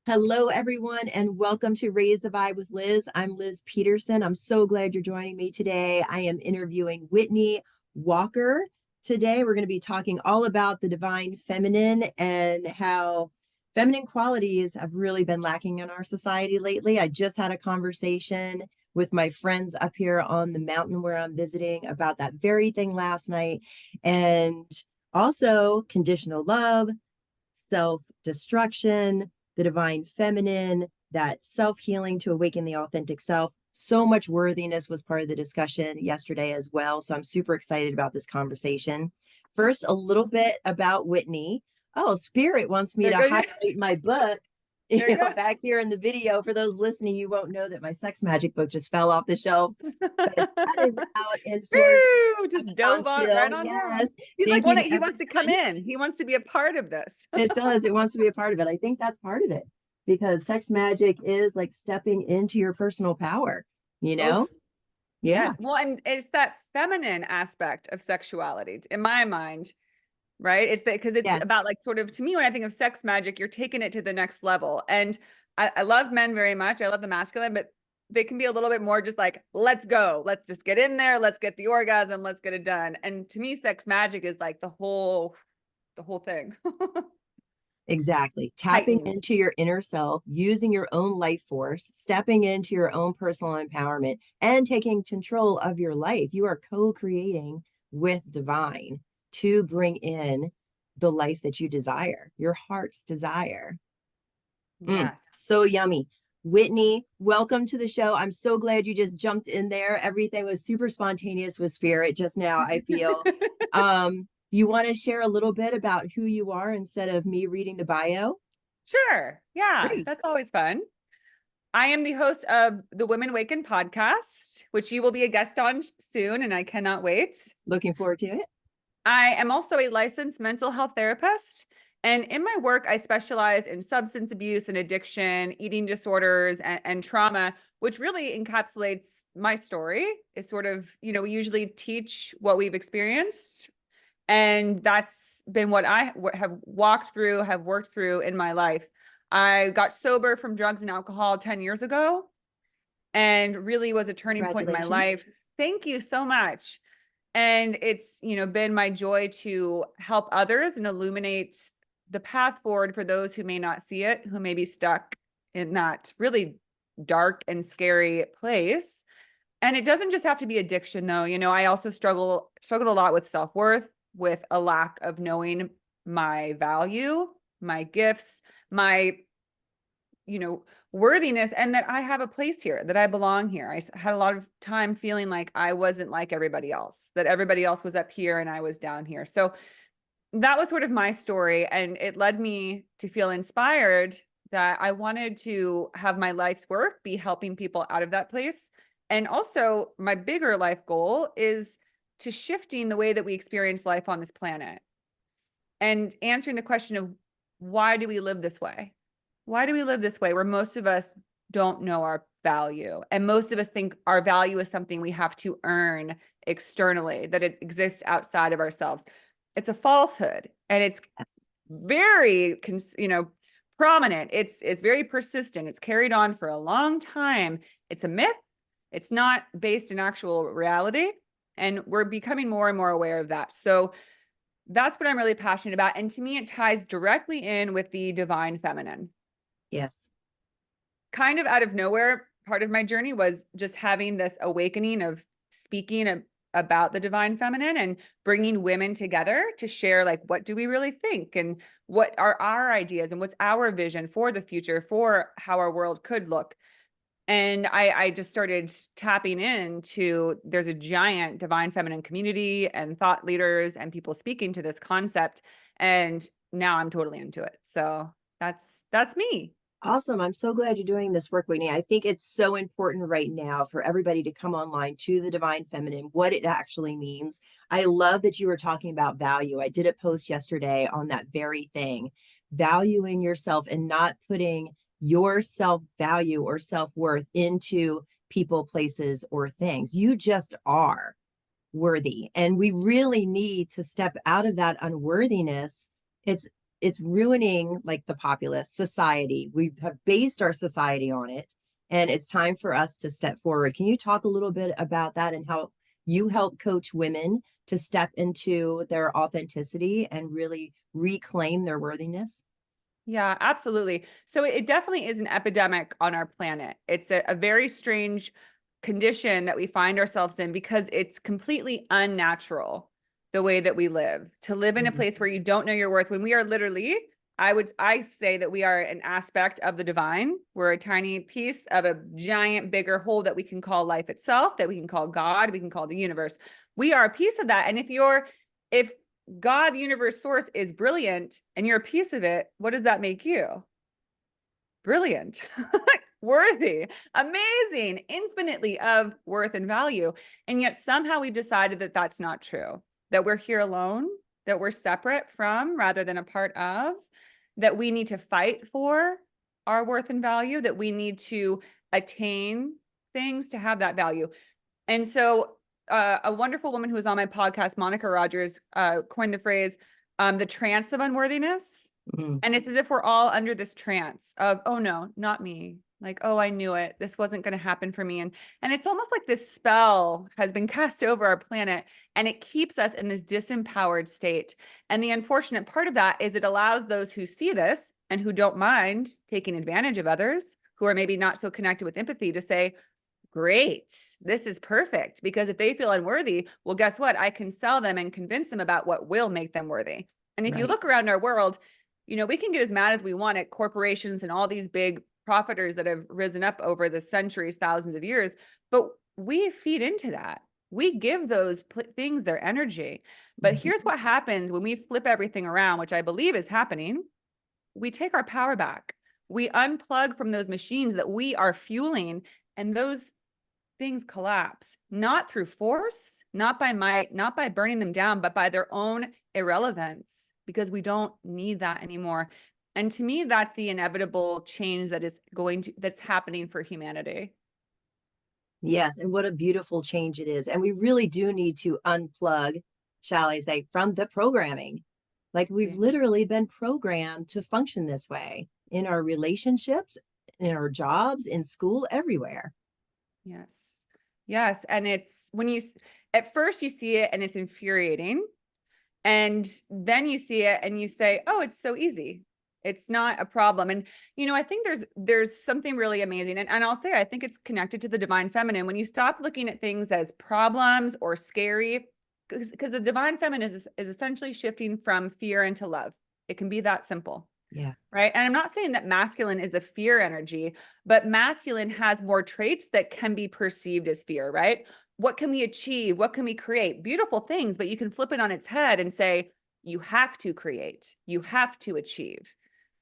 Hello, everyone, and welcome to Raise the Vibe with Liz. I'm Liz Peterson. I'm so glad you're joining me today. I am interviewing Whitney Walker. Today, we're going to be talking all about the divine feminine and how feminine qualities have really been lacking in our society lately. I just had a conversation with my friends up here on the mountain where I'm visiting about that very thing last night. And also, conditional love, self-destruction, the divine feminine, that self-healing to awaken the authentic self. So much worthiness was part of the discussion yesterday as well. So I'm super excited about this conversation. First, a little bit about Whitney. Oh, Spirit wants me There to you go. highlight my book. There you go. Back here in the video, for those listening, you won't know that my sex magic book just fell off the shelf, but that is out in stores. Woo! Just Amazon dove on still. right on Yes. down. He's like, Thank you, he wants to come everyone. in. He wants to be a part of this. It does. It wants to be a part of it. I think that's part of it because sex magic is like stepping into your personal power, you Oh, know? yes. Yeah. Well, and it's that feminine aspect of sexuality in my mind, right? It's that because it's Yes. about like sort of to me, when I think of sex magic, you're taking it to the next level. And I love men very much. I love the masculine, but they can be a little bit more just like, let's go. Let's just get in there. Let's get the orgasm. Let's get it done. And to me, sex magic is like the whole thing. Exactly. Tapping Heightened. into your inner self, using your own life force, stepping into your own personal empowerment, and taking control of your life. You are co creating with divine to bring in the life that you desire, your heart's desire. Yes. So yummy. Whitney, welcome to the show. I'm so glad you just jumped in there. Everything was super spontaneous with Spirit just now, I feel. You want to share a little bit about who you are instead of me reading the bio? Sure. Yeah, Great. that's always fun. I am the host of the Women Waken podcast, which you will be a guest on soon, and I cannot wait. Looking forward to it. I am also a licensed mental health therapist. And in my work, I specialize in substance abuse and addiction, eating disorders, and trauma, which really encapsulates my story. Is sort of, we usually teach what we've experienced. And that's been what I have worked through in my life. I got sober from drugs and alcohol 10 years ago and really was a turning point in my Congratulations. life. Thank you so much. And it's, been my joy to help others and illuminate the path forward for those who may not see it, who may be stuck in that really dark and scary place. And it doesn't just have to be addiction though. I also struggled a lot with self-worth, with a lack of knowing my value, my gifts, my worthiness, and that I have a place here, that I belong here. I had a lot of time feeling like I wasn't like everybody else, that everybody else was up here and I was down here. So that was sort of my story. And it led me to feel inspired that I wanted to have my life's work be helping people out of that place. And also my bigger life goal is to shifting the way that we experience life on this planet and answering the question of why do we live this way? Why do we live this way where most of us don't know our value? And most of us think our value is something we have to earn externally, that it exists outside of ourselves. It's a falsehood, and it's very, prominent. It's very persistent. It's carried on for a long time. It's a myth. It's not based in actual reality. And we're becoming more and more aware of that. So that's what I'm really passionate about. And to me, it ties directly in with the divine feminine. Yes. Kind of out of nowhere, part of my journey was just having this awakening of speaking about the divine feminine and bringing women together to share, like, what do we really think and what are our ideas and what's our vision for the future, for how our world could look. And I just started tapping into, there's a giant divine feminine community and thought leaders and people speaking to this concept. And now I'm totally into it. So that's me. Awesome. I'm so glad you're doing this work, Whitney. I think it's so important right now for everybody to come online to the divine feminine, what it actually means. I love that you were talking about value. I did a post yesterday on that very thing, valuing yourself and not putting your self-value or self-worth into people, places, or things. You just are worthy. And we really need to step out of that unworthiness. It's it's ruining like the populace society. We have based our society on it, and it's time for us to step forward. Can you talk a little bit about that and how you help coach women to step into their authenticity and really reclaim their worthiness? Yeah, absolutely. So it definitely is an epidemic on our planet. It's a very strange condition that we find ourselves in because it's completely unnatural the way that we live. To live in a Mhm. place where you don't know your worth, when we are literally, I say that we are an aspect of the divine. We're a tiny piece of a giant, bigger whole that we can call life itself, that we can call God, we can call the universe. We are a piece of that. And if God, the universe source, is brilliant and you're a piece of it, what does that make you? Brilliant, worthy, amazing, infinitely of worth and value. And yet somehow we've decided that that's not true, that we're here alone, that we're separate from rather than a part of, that we need to fight for our worth and value, that we need to attain things to have that value. And so a wonderful woman who was on my podcast, Monica Rogers, coined the phrase, the trance of unworthiness. Mhm. And it's as if we're all under this trance of, oh no, not me. Like, oh, I knew it. This wasn't going to happen for me. And it's almost like this spell has been cast over our planet and it keeps us in this disempowered state. And the unfortunate part of that is it allows those who see this and who don't mind taking advantage of others, who are maybe not so connected with empathy, to say, great, this is perfect. Because if they feel unworthy, well, guess what? I can sell them and convince them about what will make them worthy. And if you Right. look around our world, we can get as mad as we want at corporations and all these big profiters that have risen up over the centuries, thousands of years, but we feed into that. We give those things their energy. But Mhm. here's what happens when we flip everything around, which I believe is happening. We take our power back. We unplug from those machines that we are fueling, and those things collapse, not through force, not by might, not by burning them down, but by their own irrelevance, because we don't need that anymore. And to me, that's the inevitable change that's happening for humanity. Yes, and what a beautiful change it is. And we really do need to unplug, shall I say, from the programming. Like we've Yeah. literally been programmed to function this way in our relationships, in our jobs, in school, everywhere. Yes. Yes. And it's when at first you see it and it's infuriating. And then you see it and you say, oh, it's so easy. It's not a problem. And, I think there's something really amazing. And I'll say, I think it's connected to the divine feminine. When you stop looking at things as problems or scary, because the divine feminine is essentially shifting from fear into love. It can be that simple. Yeah. Right. And I'm not saying that masculine is the fear energy, but masculine has more traits that can be perceived as fear, right? What can we achieve? What can we create? Beautiful things, but you can flip it on its head and say, you have to create, you have to achieve.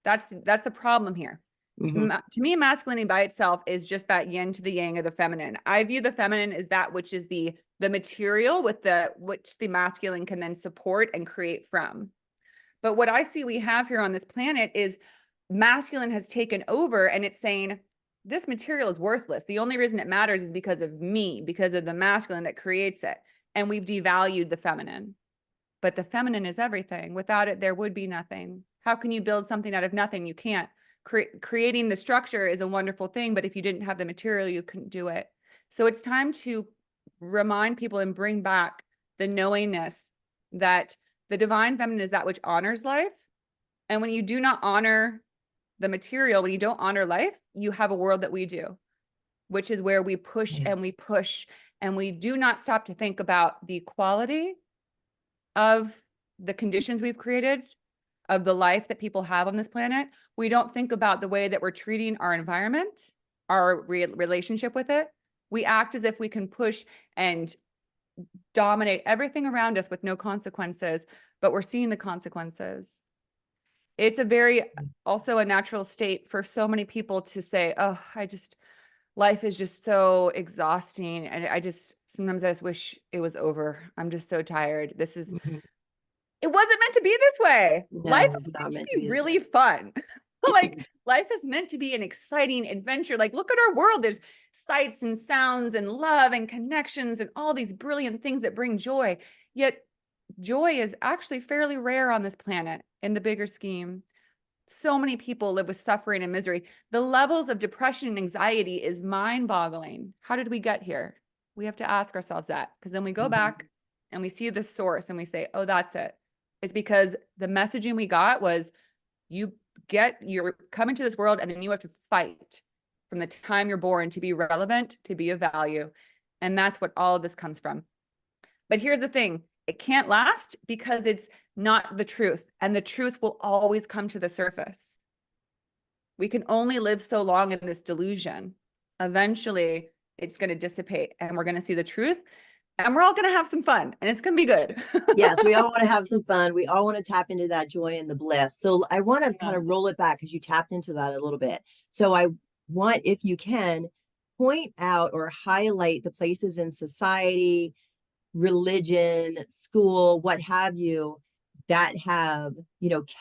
That's the problem here. Hmm. To me, masculinity by itself is just that yin to the yang of the feminine. I view the feminine as that which is the material with which the masculine can then support and create from. But what I see we have here on this planet is masculine has taken over and it's saying, this material is worthless. The only reason it matters is because of me, because of the masculine that creates it. And we've devalued the feminine. But the feminine is everything. Without it, there would be nothing. How can you build something out of nothing? You can't. Creating the structure is a wonderful thing, but if you didn't have the material, you couldn't do it. So it's time to remind people and bring back the knowingness that the divine feminine is that which honors life. And when you do not honor the material, when you don't honor life, you have a world that we do, which is where we push Yeah. and we push and we do not stop to think about the quality of the conditions we've created, of the life that people have on this planet. We don't think about the way that we're treating our environment, our relationship with it. We act as if we can push and dominate everything around us with no consequences, but we're seeing the consequences. It's a very also a natural state for so many people to say, oh, life is just so exhausting. And sometimes I just wish it was over. I'm just so tired. Hmm. It wasn't meant to be this way. Life No, is it's meant not to meant to be be this really way. fun. Like life is meant to be an exciting adventure. Like look at our world. There's sights and sounds and love and connections and all these brilliant things that bring joy. Yet joy is actually fairly rare on this planet in the bigger scheme. So many people live with suffering and misery. The levels of depression and anxiety is mind-boggling. How did we get here? We have to ask ourselves that, because then we go back and we see the source and we say, oh, that's it. It's because the messaging we got was you're coming to this world and then you have to fight from the time you're born to be relevant, to be of value. And that's what all of this comes from. But here's the thing, it can't last because it's not the truth. And the truth will always come to the surface. We can only live so long in this delusion. Eventually, it's going to dissipate and we're going to see the truth and we're all going to have some fun and it's going to be good. Yes, we all want to have some fun. We all want to tap into that joy and the bliss. So I want to kind of roll it back because you tapped into that a little bit. So I want, if you can, point out or highlight the places in society, religion, school, what have you, that have,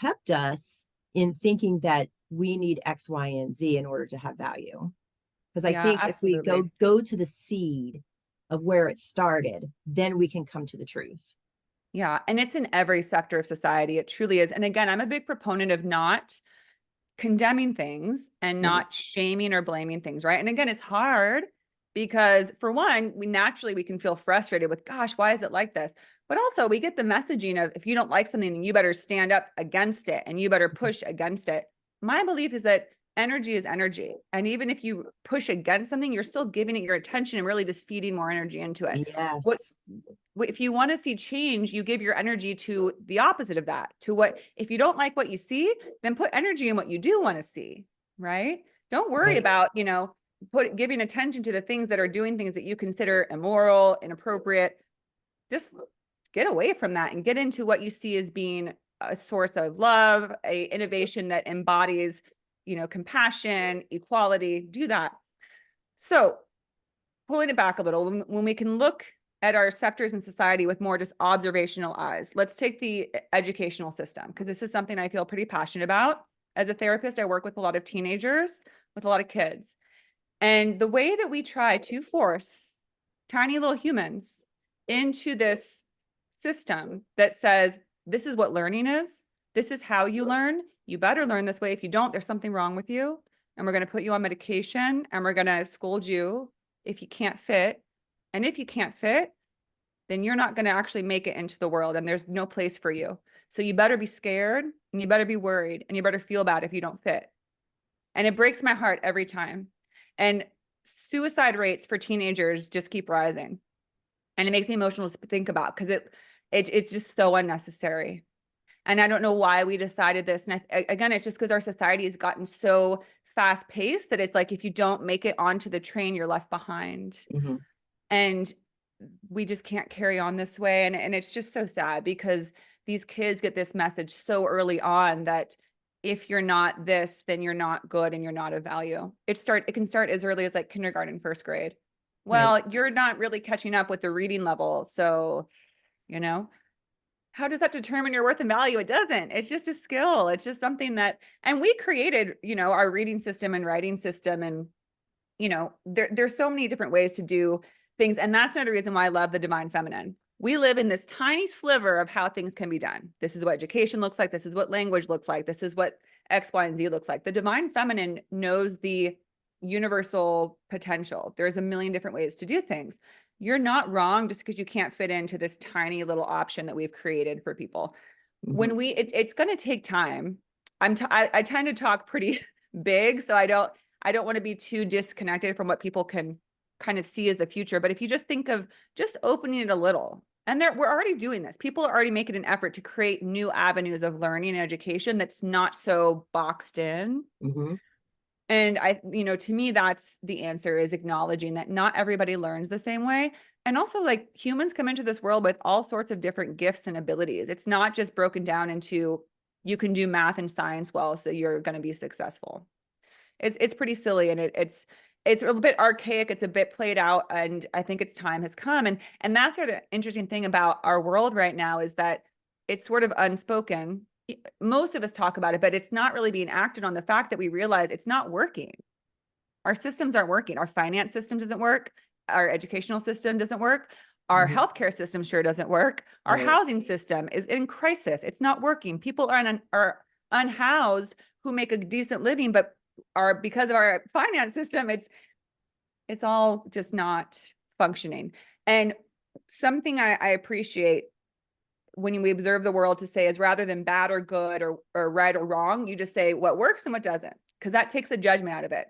kept us in thinking that we need X, Y, and Z in order to have value. Because I Yeah, think if we absolutely. go to the seed of where it started, then we can come to the truth. Yeah. And it's in every sector of society. It truly is. And again, I'm a big proponent of not condemning things and Right. not shaming or blaming things, right? And again, it's hard because for one, we can feel frustrated with, gosh, why is it like this? But also we get the messaging of if you don't like something, then you better stand up against it and you better push against it. My belief is that energy is energy. And even if you push against something, you're still giving it your attention and really just feeding more energy into it. What Yes. if you want to see change, you give your energy to the opposite of that, to what, if you don't like what you see, then put energy in what you do want to see, right? Don't worry Right. about, giving attention to the things that are doing things that you consider immoral, inappropriate. Just get away from that and get into what you see as being a source of love, a innovation that embodies, compassion, equality. Do that. So pulling it back a little, when we can look at our sectors in society with more just observational eyes, let's take the educational system, because this is something I feel pretty passionate about. As a therapist, I work with a lot of teenagers, with a lot of kids. And the way that we try to force tiny little humans into this system that says, this is what learning is, this is how you learn, you better learn this way. If you don't, there's something wrong with you. And we're going to put you on medication and we're going to scold you if you can't fit. And if you can't fit, then you're not going to actually make it into the world and there's no place for you. So you better be scared and you better be worried and you better feel bad if you don't fit. And it breaks my heart every time. And suicide rates for teenagers just keep rising. And it makes me emotional to think about because it's just so unnecessary. And I don't know why we decided this. And again, it's just because our society has gotten so fast paced that it's like, if you don't make it onto the train, you're left behind. Mm-hmm. And we just can't carry on this way. And it's just so sad because these kids get this message so early on that if you're not this, then you're not good and you're not of value. It can start as early as like kindergarten, first grade. Right. Well, you're not really catching up with the reading level. So, you know, how does that determine your worth and value? It doesn't. It's just a skill. It's just something that, and we created, our reading system and writing system. And, there's so many different ways to do things. And that's another reason why I love the divine feminine. We live in this tiny sliver of how things can be done. This is what education looks like. This is what language looks like. This is what X, Y, and Z looks like. The divine feminine knows the universal potential. There's a million different ways to do things. You're not wrong just because you can't fit into this tiny little option that we've created for people. Mm-hmm. When it's going to take time. I tend to talk pretty big, so I don't want to be too disconnected from what people can kind of see as the future. But if you just think of just opening it a little, and we're already doing this. People are already making an effort to create new avenues of learning and education that's not so boxed in. Mm-hmm. And to me, that's the answer, is acknowledging that not everybody learns the same way. And also, like, humans come into this world with all sorts of different gifts and abilities. It's not just broken down into you can do math and science well, so you're going to be successful. It's pretty silly, and it's a bit archaic. It's a bit played out, and I think its time has come. And that's sort of the interesting thing about our world right now, is that it's sort of unspoken. Most of us talk about it, but it's not really being acted on. The fact that we realize it's not working. Our systems aren't working. Our finance system doesn't work. Our educational system doesn't work. Our Mhm. healthcare system sure doesn't work. Our Right. housing system is in crisis. It's not working. People are unhoused who make a decent living, but are, because of our finance system, it's all just not functioning. And something I appreciate when we observe the world to say is, rather than bad or good or right or wrong, you just say what works and what doesn't, because that takes the judgment out of it.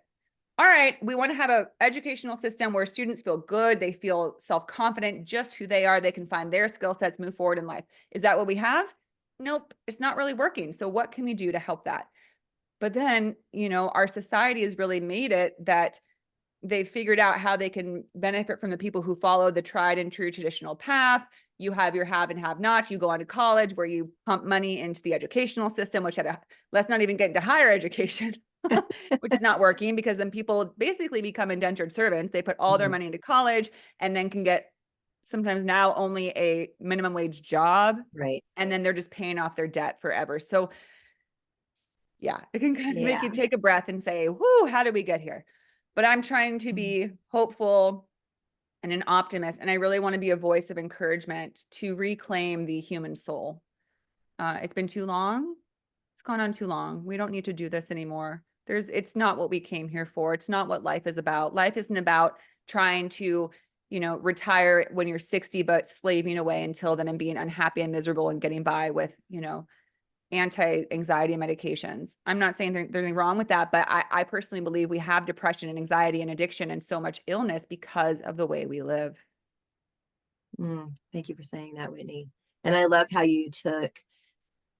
All right, we want to have an educational system where students feel good, they feel self-confident, just who they are, they can find their skill sets, move forward in life. Is that what we have? Nope, it's not really working. So what can we do to help that? But then, our society has really made it that they've figured out how they can benefit from the people who follow the tried and true traditional path. You have your have and have not. You go on to college where you pump money into the educational system, which let's not even get into higher education, which is not working, because then people basically become indentured servants. They put all their Mhm. money into college and then can get sometimes now only a minimum wage job. Right. And then they're just paying off their debt forever. So yeah, it can kind of make you Yeah. take a breath and say, whoo, how did we get here? But I'm trying to Mhm. be hopeful and an optimist. And I really want to be a voice of encouragement to reclaim the human soul. It's been too long. It's gone on too long. We don't need to do this anymore. It's not what we came here for. It's not what life is about. Life isn't about trying to, retire when you're 60, but slaving away until then and being unhappy and miserable and getting by with, anti-anxiety medications. I'm not saying there's anything wrong with that, but I personally believe we have depression and anxiety and addiction and so much illness because of the way we live. Thank you for saying that, Whitney. And I love how you took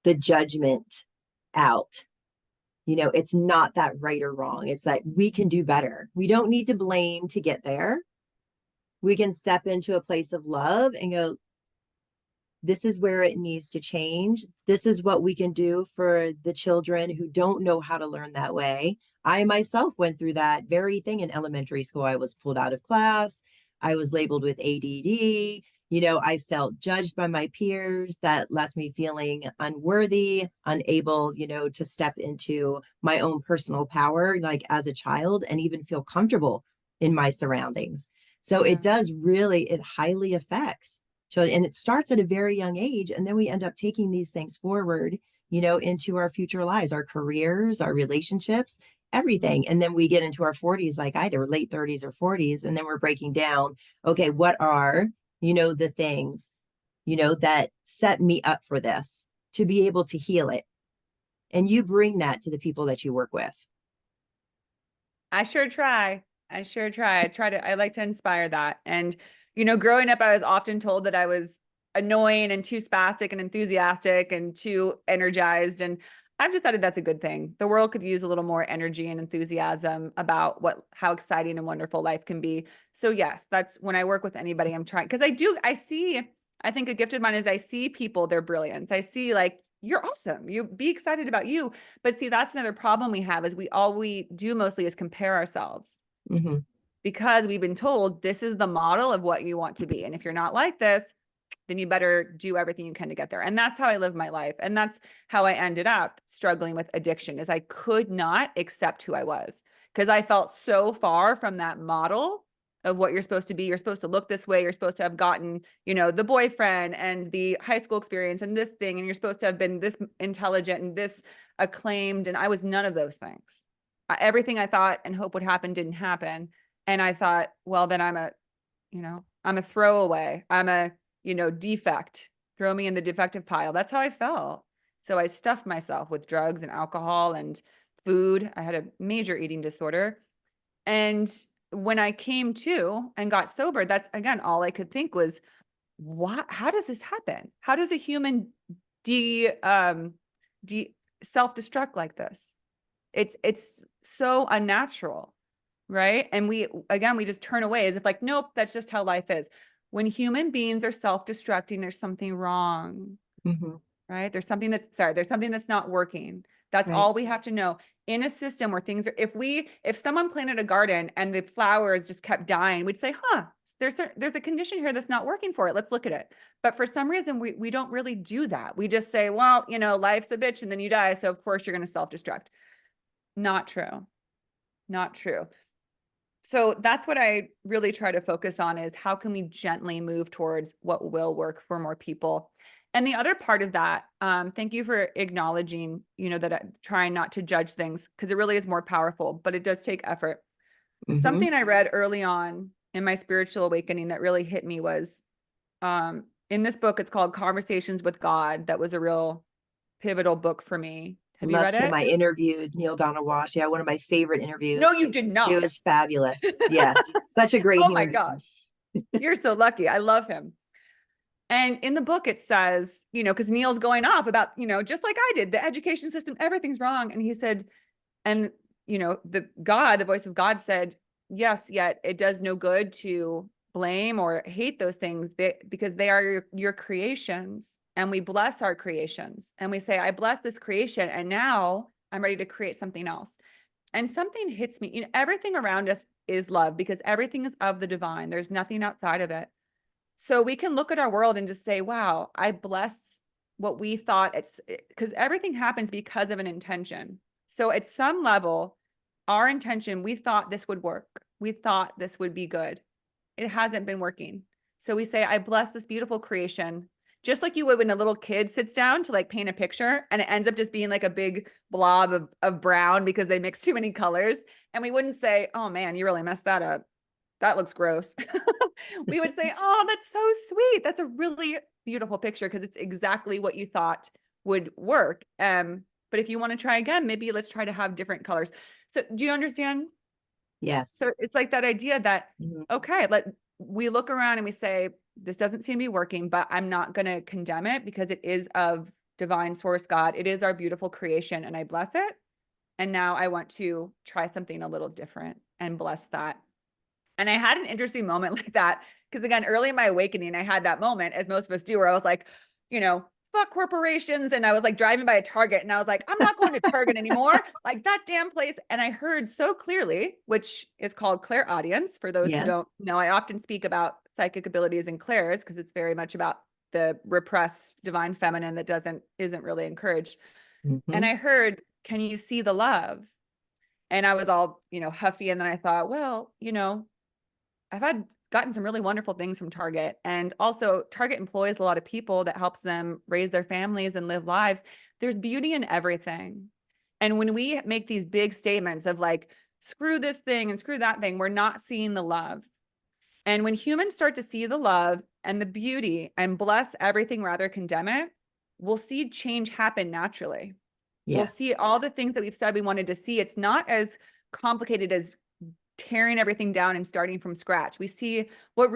the judgment out. It's not that right or wrong. It's that we can do better. We don't need to blame to get there. We can step into a place of love and go, this is where it needs to change. This is what we can do for the children who don't know how to learn that way. I myself went through that very thing in elementary school. I was pulled out of class. I was labeled with ADD. I felt judged by my peers. That left me feeling unworthy, unable, to step into my own personal power, like as a child, and even feel comfortable in my surroundings. So it Yeah. does really, it highly affects. So, and it starts at a very young age, and then we end up taking these things forward, into our future lives, our careers, our relationships, everything. And then we get into our 40s, like I did, or late 30s or 40s, and then we're breaking down, okay, what are, the things, that set me up for this to be able to heal it. And you bring that to the people that you work with. I sure try. I sure try. I like to inspire that. And, growing up, I was often told that I was annoying and too spastic and enthusiastic and too energized. And I've decided that's a good thing. The world could use a little more energy and enthusiasm about how exciting and wonderful life can be. So yes, that's when I work with anybody, I'm trying, because I think a gift of mine is I see people, their brilliance. I see like, you're awesome. You be excited about you. But see, that's another problem we have is all we do mostly is compare ourselves Mm-hmm. because we've been told this is the model of what you want to be. And if you're not like this, then you better do everything you can to get there. And that's how I live my life. And that's how I ended up struggling with addiction is I could not accept who I was because I felt so far from that model of what you're supposed to be. You're supposed to look this way. You're supposed to have gotten, the boyfriend and the high school experience and this thing. And you're supposed to have been this intelligent and this acclaimed. And I was none of those things. Everything I thought and hope would happen didn't happen. And I thought, well, then I'm a throwaway. I'm a, defect. Throw me in the defective pile. That's how I felt. So I stuffed myself with drugs and alcohol and food. I had a major eating disorder. And when I came to and got sober, that's again, all I could think was, what, how does this happen? How does a human de, de self-destruct like this? It's so unnatural, right? And we just turn away as if like, nope, that's just how life is. When human beings are self-destructing, there's something wrong, Mm-hmm. right? There's something that's not working. That's Right. all we have to know. In a system where things are, if someone planted a garden and the flowers just kept dying, we'd say, huh, there's a condition here that's not working for it. Let's look at it. But for some reason, we don't really do that. We just say, well, life's a bitch and then you die. So of course you're going to self-destruct. Not true. Not true. So that's what I really try to focus on, is how can we gently move towards what will work for more people. And the other part of that, thank you for acknowledging, that I'm trying not to judge things, because it really is more powerful, but it does take effort. Hmm. Something I read early on in my spiritual awakening that really hit me was, in this book, it's called Conversations with God. That was a real pivotal book for me. Have you read Loved him. it? I interviewed Neil Donald Walsh. Yeah, one of my favorite No, interviews. you did It not. was fabulous. Yes, such a great Oh my human being. gosh. You're so lucky. I love him. And in the book, it says, because Neil's going off about, just like I did, the education system, everything's wrong. And he said, and, the voice of God said, yes, yet it does no good to blame or hate those things, because they are your creations. And we bless our creations. And we say, I bless this creation. And now I'm ready to create something else. And something hits me. Everything around us is love, because everything is of the divine. There's nothing outside of it. So we can look at our world and just say, wow, I bless what we thought, it's because everything happens because of an intention. So at some level, our intention, we thought this would work. We thought this would be good. It hasn't been working. So we say, I bless this beautiful creation, just like you would when a little kid sits down to like paint a picture and it ends up just being like a big blob of brown because they mix too many colors. And we wouldn't say, oh man, you really messed that up. That looks gross. We would say, oh, that's so sweet. That's a really beautiful picture, because it's exactly what you thought would work. But if you want to try again, maybe let's try to have different colors. So do you understand? Yes. So it's like that idea that, Mhm. okay, we look around and we say, this doesn't seem to be working, but I'm not going to condemn it, because it is of divine source God. It is our beautiful creation, and I bless it. And now I want to try something a little different and bless that. And I had an interesting moment like that, because again, early in my awakening, I had that moment, as most of us do, where I was like, fuck corporations. And I was like driving by a Target and I was like, I'm not going to Target anymore. Like that damn place. And I heard so clearly, which is called clairaudience. For those who Yes. don't know, I often speak about psychic abilities and clairs, because it's very much about the repressed divine feminine that isn't really encouraged. And Hmm. I heard, can you see the love? And I was all, huffy. And then I thought, well, I've gotten some really wonderful things from Target. And also Target employs a lot of people that helps them raise their families and live lives. There's beauty in everything. And when we make these big statements of like, screw this thing and screw that thing, we're not seeing the love. And when humans start to see the love and the beauty and bless everything rather condemn it, we'll see change happen naturally. We'll see Yes. all the things that we've said we wanted to see. It's not as complicated as tearing everything down and starting from scratch. We see all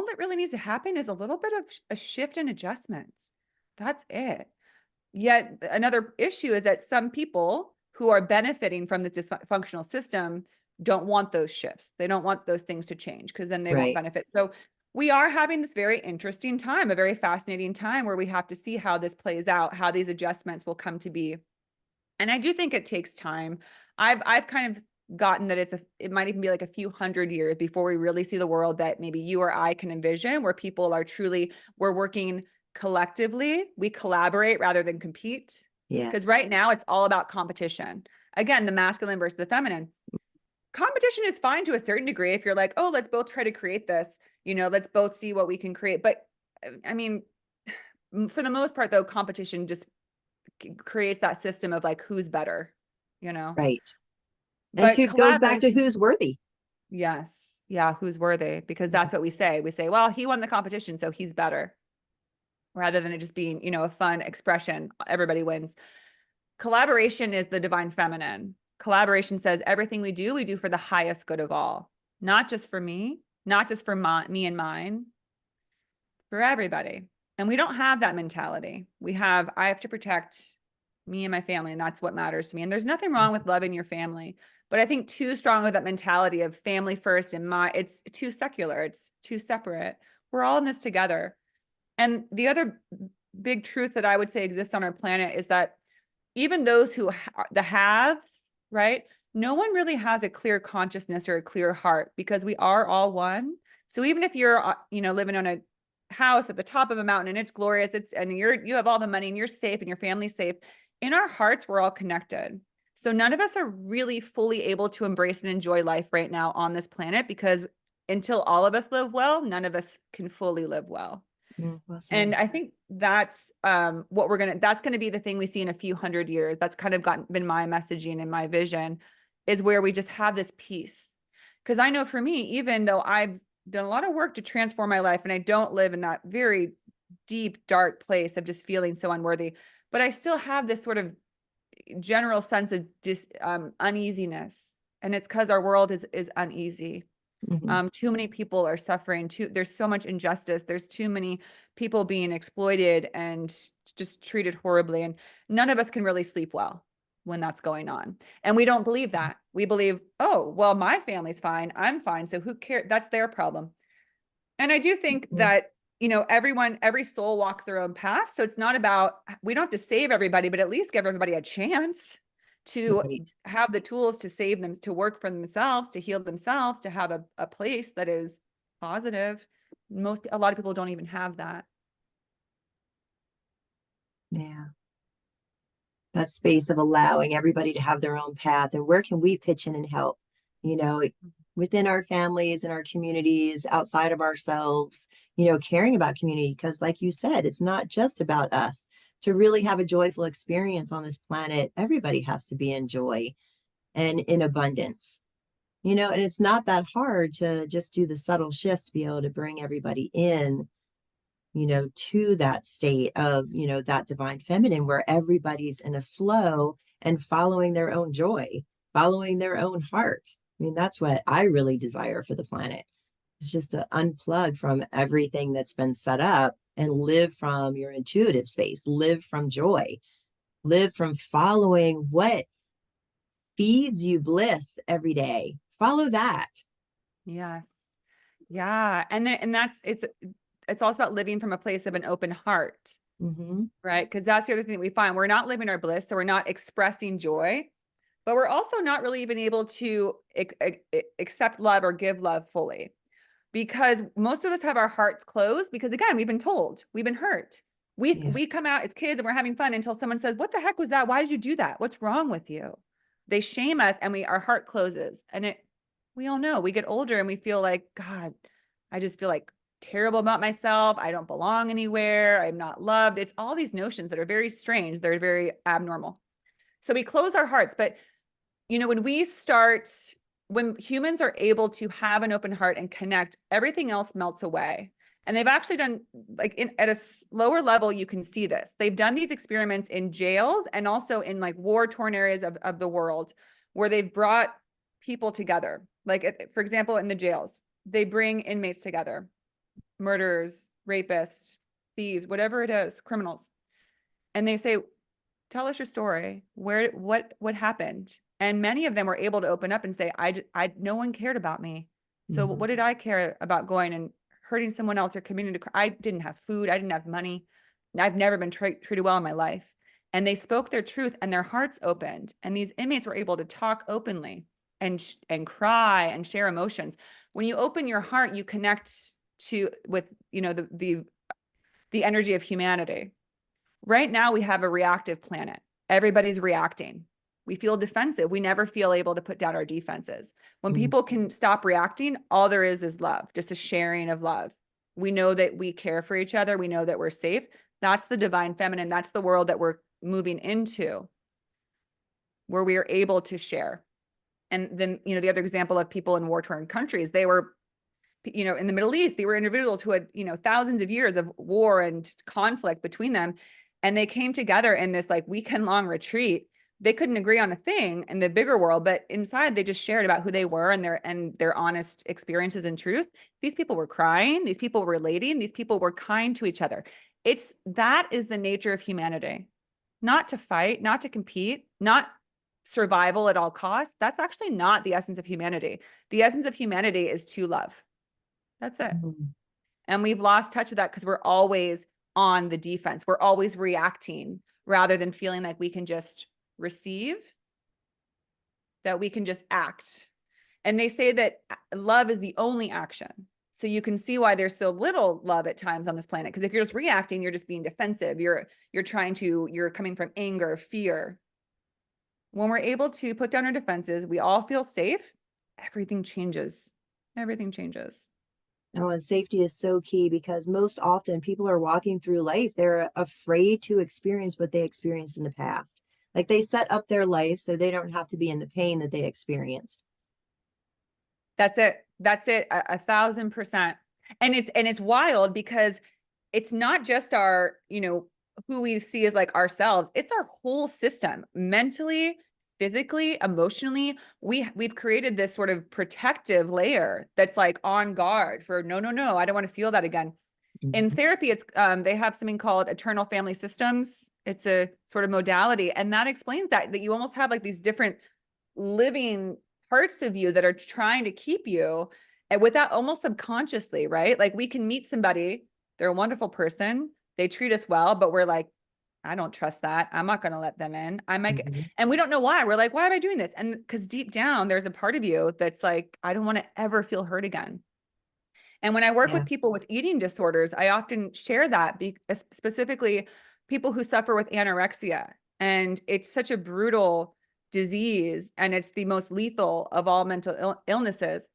that really needs to happen is a little bit of a shift in adjustments. That's it. Yet another issue is that some people who are benefiting from this dysfunctional system don't want those shifts. They don't want those things to change, because then they won't Right. benefit. So we are having this very interesting time, a very fascinating time, where we have to see how this plays out, how these adjustments will come to be. And I do think it takes time. I've kind of gotten that it might even be like a few hundred years before we really see the world that maybe you or I can envision, where people are truly, we're working collectively, we collaborate rather than compete. Because Yes. right now it's all about competition. Again, the masculine versus the feminine. Competition is fine to a certain degree if you're like, oh, let's both try to create this, let's both see what we can create. But I mean, for the most part, though, competition just creates that system of like, who's better, you know? Right. And so But it goes back to collaboration, who's worthy. yes. Yeah, who's worthy? Because Yeah. that's what we say. We say, well, he won the competition, so he's better, rather than it just being, a fun expression. Everybody wins. Collaboration is the divine feminine. Collaboration says everything we do for the highest good of all, not just for me, not just for me and mine, for everybody. And we don't have that mentality. I have to protect me and my family, and that's what matters to me. And there's nothing wrong with loving your family. But I think too strong with that mentality of family first and it's too secular, it's too separate. We're all in this together. And the other big truth that I would say exists on our planet is that even those the haves, right? No one really has a clear consciousness or a clear heart, because we are all one. So even if you're, living on a house at the top of a mountain and it's glorious, and you have all the money and you're safe and your family's safe, in our hearts, we're all connected. So none of us are really fully able to embrace and enjoy life right now on this planet, because until all of us live well, none of us can fully live well. Well said. And I think that's what that's gonna be the thing we see in a few hundred years. That's kind of been my messaging and my vision, is where we just have this peace. Because I know for me, even though I've done a lot of work to transform my life and I don't live in that very deep, dark place of just feeling so unworthy, but I still have this sort of general sense of uneasiness. And it's because our world is uneasy. Hmm. Too many people are suffering. There's so much injustice. There's too many people being exploited and just treated horribly. And none of us can really sleep well when that's going on. And we don't believe that. We believe, oh, well, my family's fine. I'm fine. So who cares? That's their problem. And I do think that, every soul walks their own path. So it's not about, we don't have to save everybody, but at least give everybody a chance to Right. have the tools to save them, to work for themselves, to heal themselves, to have a place that is positive. A lot of people don't even have that. Yeah. That space of allowing everybody to have their own path, and where can we pitch in and help, you know, within our families and our communities, outside of ourselves, caring about community. Because like you said, it's not just about us. To really have a joyful experience on this planet, everybody has to be in joy and in abundance, and it's not that hard to just do the subtle shifts to be able to bring everybody in, to that state of, that divine feminine where everybody's in a flow and following their own joy, following their own heart. I mean, that's what I really desire for the planet. It's just to unplug from everything that's been set up and live from your intuitive space, live from joy, live from following what feeds you bliss every day. Follow that. Yes. Yeah. And that's, it's also about living from a place of an open heart, Mm-hmm. right? Because that's the other thing that we find. We're not living our bliss. So we're not expressing joy, but we're also not really even able to accept love or give love fully, because most of us have our hearts closed, because again, we've been told, we've been hurt. Yeah. We come out as kids and we're having fun until someone says, what the heck was that? Why did you do that? What's wrong with you? They shame us and our heart closes. And we all know, we get older and we feel like, God, I just feel like terrible about myself. I don't belong anywhere. I'm not loved. It's all these notions that are very strange. They're very abnormal. So we close our hearts. But when humans are able to have an open heart and connect, everything else melts away. And they've actually done, like, at a lower level, you can see this. They've done these experiments in jails and also in like war-torn areas of the world, where they've brought people together. Like, for example, in the jails, they bring inmates together, murderers, rapists, thieves, whatever it is, criminals. And they say, tell us your story. What happened? And many of them were able to open up and say, no one cared about me. So Mm-hmm. what did I care about going and hurting someone else or committing to? I didn't have food. I didn't have money. I've never been treated well in my life. And they spoke their truth and their hearts opened. And these inmates were able to talk openly and cry and share emotions. When you open your heart, you connect with the energy of humanity. Right now, we have a reactive planet. Everybody's reacting. We feel defensive. We never feel able to put down our defenses. When Mm-hmm. people can stop reacting, all there is love, just a sharing of love. We know that we care for each other. We know that we're safe. That's the divine feminine. That's the world that we're moving into, where we are able to share. And then, the other example of people in war-torn countries, they were, in the Middle East, they were individuals who had, thousands of years of war and conflict between them. And they came together in this like weekend-long retreat. They couldn't agree on a thing in the bigger world, but inside they just shared about who they were and their honest experiences and truth. These people were crying. These people were relating. These people were kind to each other. That is the nature of humanity. Not to fight, not to compete, not survival at all costs. That's actually not the essence of humanity. The essence of humanity is to love. That's it. Mm-hmm. And we've lost touch with that because we're always on the defense. We're always reacting rather than feeling like we can just receive, that we can just act. And they say that love is the only action. So you can see why there's so little love at times on this planet. Because if you're just reacting, you're just being defensive. You're coming from anger, fear. when we're able to put down our defenses, we all feel safe, everything changes. Everything changes. Oh, and safety is so key because most often people are walking through life. They're afraid to experience what they experienced in the past. Like they set up their life so they don't have to be in the pain that they experienced. That's it. That's it. 1,000%. And it's wild because it's not just our, who we see as like ourselves. It's our whole system, mentally, physically, emotionally. We've created this sort of protective layer that's like on guard for no, no, no. I don't want to feel that again. In Mhm. therapy, it's they have something called eternal family systems. It's a sort of modality, and that explains that you almost have like these different living parts of you that are trying to keep you and without almost subconsciously, right? Like we can meet somebody, they're a wonderful person, they treat us well, but we're like, I don't trust that. I'm not going to let them in. I might get, Mhm. and we don't know why. We're like, why am I doing this? And because deep down, there's a part of you that's like, I don't want to ever feel hurt again. And when I work with Yeah. people with eating disorders, I often share that, specifically people who suffer with anorexia. And it's such a brutal disease, and it's the most lethal of all mental illnesses.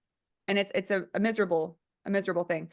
And it's a miserable thing.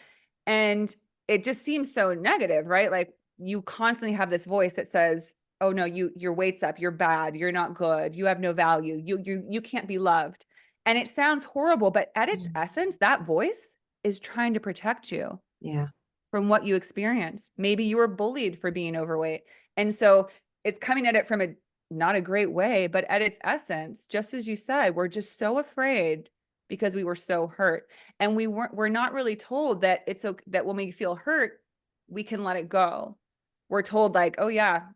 And it just seems so negative, right? Like you constantly have this voice that says, "Oh no, your weight's up, you're bad, you're not good, you have no value, you can't be loved." And it sounds horrible, but at its Mm. essence, that voice is trying to protect you Yeah. from what you experience. Maybe you were bullied for being overweight. And so it's coming at it from a not a great way, but at its essence, just as you said, we're just so afraid because we were so hurt. And we're not really told that it's okay that when we feel hurt, we can let it go. We're told like, oh yeah,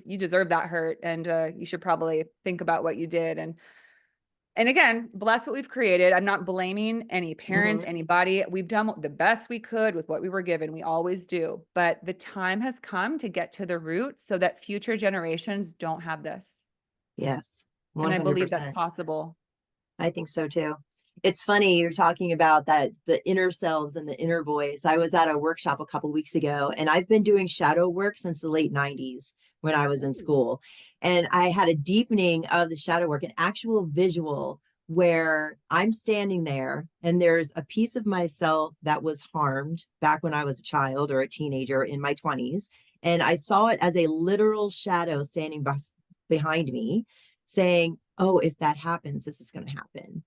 you deserve that hurt. And you should probably think about what you did. And again, bless what we've created. I'm not blaming any parents, Mhm. anybody. We've done the best we could with what we were given. We always do. But the time has come to get to the root so that future generations don't have this. Yes. And I believe that's 100%. possible. I think so too. It's funny you're talking about that the inner selves and the inner voice. I was at a workshop a couple weeks ago and I've been doing shadow work since the late 90s when I was in school. And I had a deepening of the shadow work, an actual visual where I'm standing there and there's a piece of myself that was harmed back when I was a child or a teenager in my 20s. And I saw it as a literal shadow standing behind me saying, oh, if that happens, this is going to happen.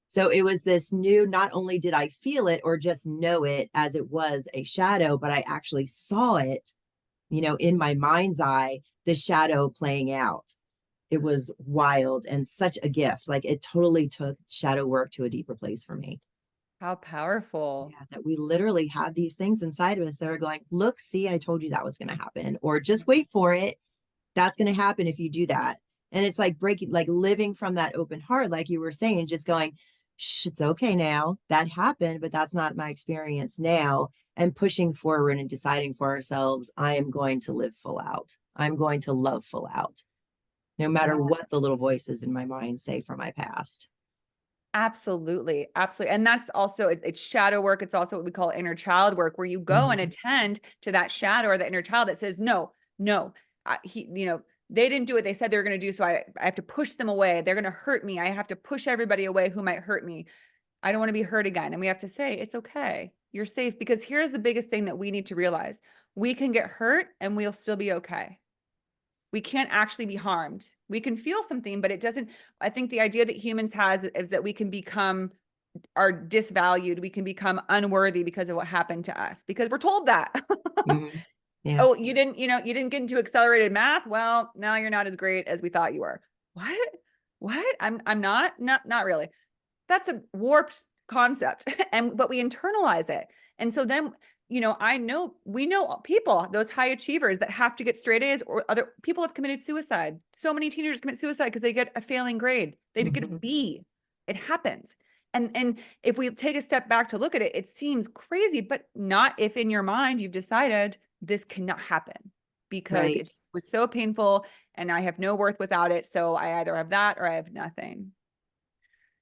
So it was this new, not only did I feel it or just know it as it was a shadow, but I actually saw it, in my mind's eye, the shadow playing out. It was wild and such a gift. Like it totally took shadow work to a deeper place for me. How powerful. Yeah, that we literally have these things inside of us that are going, look, see, I told you that was going to happen, or just wait for it. That's going to happen if you do that. And it's like breaking, like living from that open heart, like you were saying, just going, shh, it's okay now. That happened, but that's not my experience now. And pushing forward and deciding for ourselves, I am going to live full out. I'm going to love full out, no matter Yeah. what the little voices in my mind say from my past. Absolutely. Absolutely. And that's also, it's shadow work. It's also what we call inner child work, where you go and Mhm. attend to that shadow or the inner child that says, no, no, they didn't do what they said they were going to do. So I have to push them away. They're going to hurt me. I have to push everybody away who might hurt me. I don't want to be hurt again. And we have to say, it's okay. You're safe. Because here's the biggest thing that we need to realize: we can get hurt and we'll still be okay. We can't actually be harmed. We can feel something, but it doesn't. I think the idea that humans has is that we can become are disvalued, we can become unworthy because of what happened to us, because we're told that. Mhm. Yeah. Oh, you didn't get into accelerated math. Well, now you're not as great as we thought you were. What? What? I'm not really. That's a warped concept. And but we internalize it. And so then, we know people, those high achievers that have to get straight A's, or other people have committed suicide. So many teenagers commit suicide because they get a failing grade. They get a Mhm. B. It happens. And if we take a step back to look at it, it seems crazy, but not if in your mind you've decided this cannot happen because Right. it was so painful and I have no worth without it. So I either have that or I have nothing.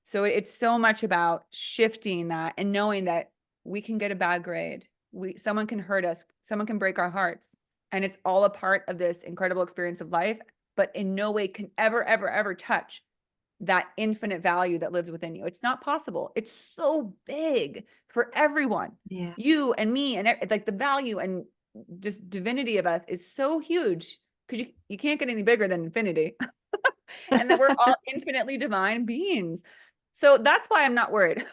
So it's so much about shifting that and knowing that we can get a bad grade. Someone can hurt us, someone can break our hearts, and it's all a part of this incredible experience of life. but in no way can ever, ever, ever touch that infinite value that lives within you. It's not possible. It's so big for everyone. Yeah. You and me, and like the value and just divinity of us is so huge because you can't get any bigger than infinity. And that we're all infinitely divine beings. So that's why I'm not worried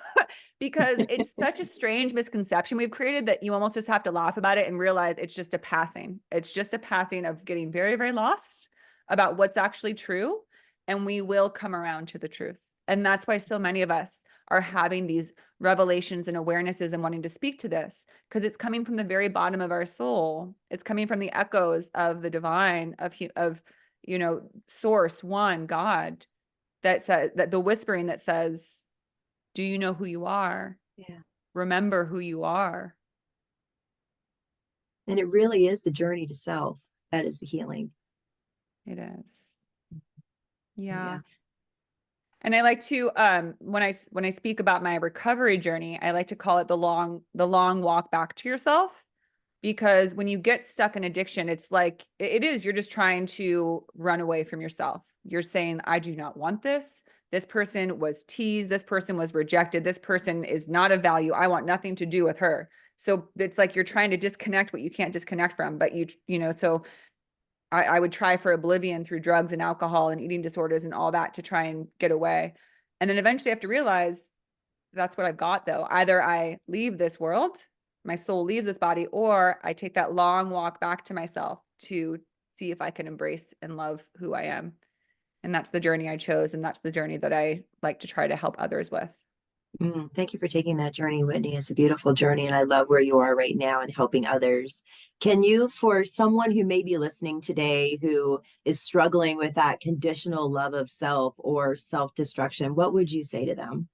because it's such a strange misconception we've created that you almost just have to laugh about it and realize it's just a passing. It's just a passing of getting very, very lost about what's actually true. And we will come around to the truth. And that's why so many of us are having these revelations and awarenesses and wanting to speak to this because it's coming from the very bottom of our soul. It's coming from the echoes of the divine, of source, one, God, that says that the whispering that says, do you know who you are? Yeah. Remember who you are. And it really is the journey to self that is the healing. It is. Yeah. Yeah. And I like to when I speak about my recovery journey, I like to call it the long walk back to yourself. Because when you get stuck in addiction, it's like it is, you're just trying to run away from yourself. You're saying, I do not want this. This person was teased. This person was rejected. This person is not of value. I want nothing to do with her. So it's like you're trying to disconnect what you can't disconnect from. But so I would try for oblivion through drugs and alcohol and eating disorders and all that to try and get away. And then eventually I have to realize that's what I've got though. Either I leave this world, my soul leaves this body, or I take that long walk back to myself to see if I can embrace and love who I am. And that's the journey I chose. And that's the journey that I like to try to help others with. Thank you for taking that journey, Whitney. It's a beautiful journey, and I love where you are right now and helping others. Can you, for someone who may be listening today who is struggling with that conditional love of self or self-destruction, what would you say to them?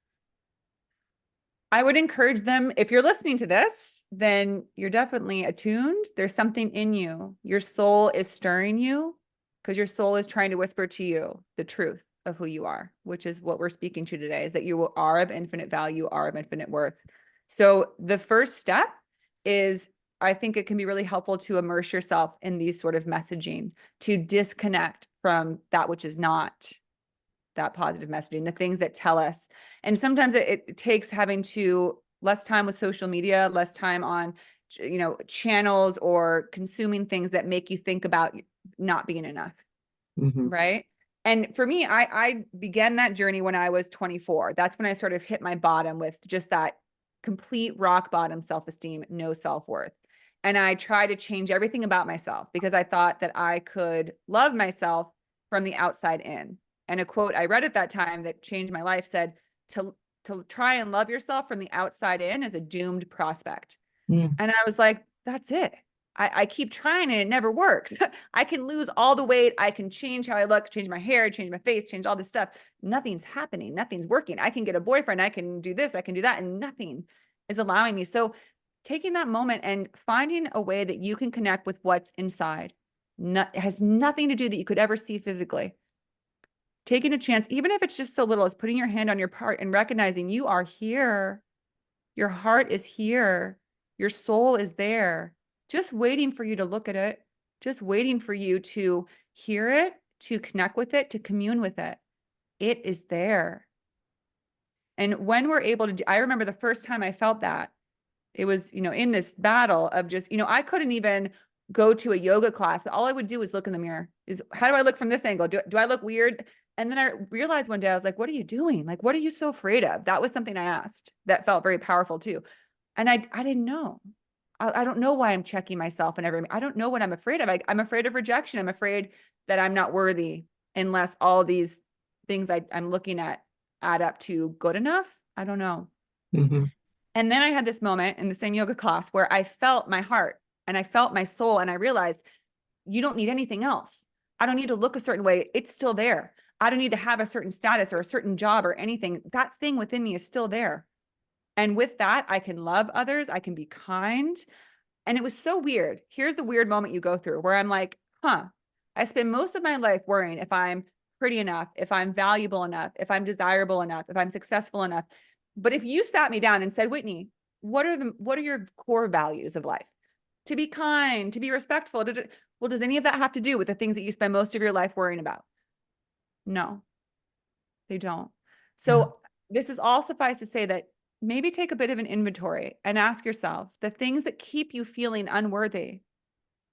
I would encourage them, if you're listening to this, then you're definitely attuned. There's something in you. Your soul is stirring you because your soul is trying to whisper to you the truth of who you are, which is what we're speaking to today, is that you are of infinite value, are of infinite worth. So the first step is, I think it can be really helpful to immerse yourself in these sort of messaging, to disconnect from that which is not that positive messaging, the things that tell us. And sometimes it takes having to less time with social media, less time on, channels or consuming things that make you think about not being enough. Mhm. Right. And for me, I began that journey when I was 24. That's when I sort of hit my bottom with just that complete rock bottom self-esteem, no self-worth. And I tried to change everything about myself because I thought that I could love myself from the outside in. And a quote I read at that time that changed my life said, to try and love yourself from the outside in is a doomed prospect. Mm. And I was like, that's it. I keep trying and it never works. I can lose all the weight. I can change how I look, change my hair, change my face, change all this stuff. Nothing's happening. Nothing's working. I can get a boyfriend. I can do this. I can do that. And nothing is allowing me. So taking that moment and finding a way that you can connect with what's inside has nothing to do that you could ever see physically. Taking a chance, even if it's just so little as putting your hand on your heart and recognizing you are here. Your heart is here. Your soul is there, just waiting for you to look at it, just waiting for you to hear it, to connect with it, to commune with it. It is there. And when we're able to I remember the first time I felt that, it was, in this battle of just, I couldn't even go to a yoga class, but all I would do is look in the mirror. Is how do I look from this angle? Do I look weird? And then I realized one day, I was like, what are you doing? Like, what are you so afraid of? That was something I asked that felt very powerful too. And I didn't know. I don't know why I'm checking myself and everything. I don't know what I'm afraid of. I'm afraid of rejection. I'm afraid that I'm not worthy unless all these things I'm looking at add up to good enough. I don't know. Mhm. And then I had this moment in the same yoga class where I felt my heart and I felt my soul. And I realized you don't need anything else. I don't need to look a certain way. It's still there. I don't need to have a certain status or a certain job or anything. That thing within me is still there. And with that, I can love others. I can be kind. And it was so weird. Here's the weird moment you go through where I'm like, I spend most of my life worrying if I'm pretty enough, if I'm valuable enough, if I'm desirable enough, if I'm successful enough. But if you sat me down and said, Whitney, what are your core values of life? To be kind, to be respectful. Well, does any of that have to do with the things that you spend most of your life worrying about? No, they don't. No. So this is all suffice to say that maybe take a bit of an inventory and ask yourself the things that keep you feeling unworthy.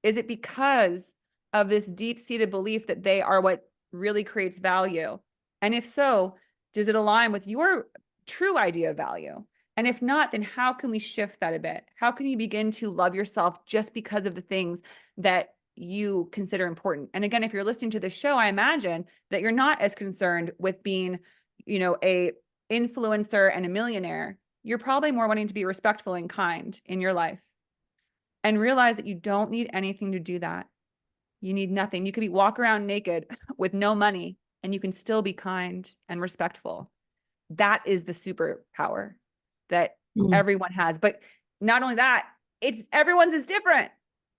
Is it because of this deep-seated belief that they are what really creates value? And if so, does it align with your true idea of value? And if not, then how can we shift that a bit? How can you begin to love yourself just because of the things that you consider important? And again, if you're listening to this show, I imagine that you're not as concerned with being, a influencer and a millionaire. You're probably more wanting to be respectful and kind in your life, and realize that you don't need anything to do that. You need nothing. You could be walk around naked with no money and you can still be kind and respectful. That is the superpower that Mm. everyone has. But not only that, it's everyone's is different.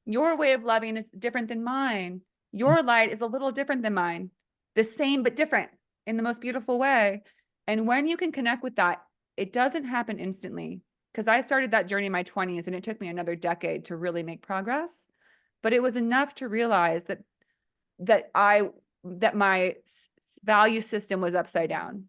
Your way of loving is different than mine. Your light is a little different than mine. The same but different in the most beautiful way. And when you can connect with that, it doesn't happen instantly, because I started that journey in my 20s and it took me another decade to really make progress. But it was enough to realize that my value system was upside down,